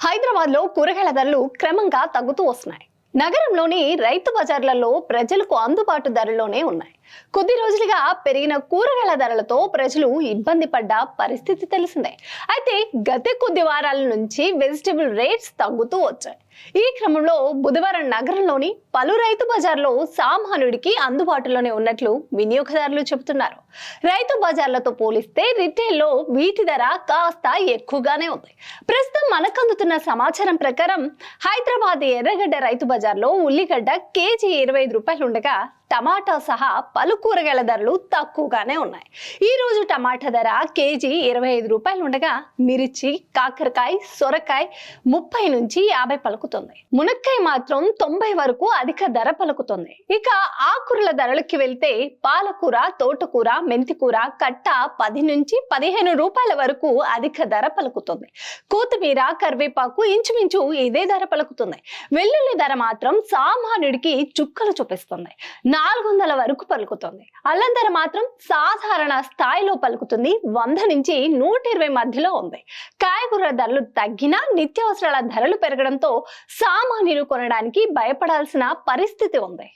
హైదరాబాద్ లో కూరగాయల ధరలు క్రమంగా తగ్గుతూ వస్తున్నాయి. నగరంలోని రైతు బజార్లలో ప్రజలకు అందుబాటు ధరలోనే ఉన్నాయి. కొద్ది రోజులుగా పెరిగిన కూరగాయల ధరలతో ప్రజలు ఇబ్బంది పడ్డ పరిస్థితి తెలిసిందే. అయితే గత కొద్ది వారాల నుంచి వెజిటబుల్ రేట్స్ తగ్గుతూ వచ్చాయి. ఈ క్రమంలో బుధవారం నగరంలోని పలు రైతు బజార్లో సామాన్యుడికి అందుబాటులోనే ఉన్నట్లు వినియోగదారులు చెబుతున్నారు. రైతు బజార్లతో పోలిస్తే రిటైల్లో వీటి ధర కాస్త ఎక్కువగానే ఉంది. ప్రస్తుతం మనకు అందుతున్న సమాచారం ప్రకారం హైదరాబాద్ ఎర్రగడ్డ రైతు బజార్లో ఉల్లిగడ్డ కేజీ 25 రూపాయలు ఉండగా టమాటా సహా పలు కూరగాయల ధరలు తక్కువగానే ఉన్నాయి. ఈ రోజు టమాటా ధర కేజీ 25 రూపాయలు ఉండగా మిర్చి, కాకరకాయ, సొరకాయ 30 నుంచి 50 పలుకుతుంది. మునక్కాయ మాత్రం 90 వరకు అధిక ధర పలుకుతుంది. ఇక ఆకుకూరల ధరలకి వెళ్తే పాలకూర, తోటకూర, మెంతికూర కట్ట 10 నుంచి 15 రూపాయల వరకు అధిక ధర పలుకుతుంది. కొత్తిమీర, కరివేపాకు ఇంచుమించు ఇదే ధర పలుకుతుంది. వెల్లుల్లి ధర మాత్రం సామాన్యుడికి చుక్కలు చూపిస్తుంది. 400 వరకు పలుకుతుంది. అల్లం ధర మాత్రం సాధారణ స్థాయిలో పలుకుతుంది. 100 నుంచి 120 మధ్యలో ఉంది. కాయగూరల ధరలు తగ్గినా నిత్యావసరాల ధరలు పెరగడంతో సామాన్యులు కొనడానికి భయపడాల్సిన పరిస్థితి ఉంది.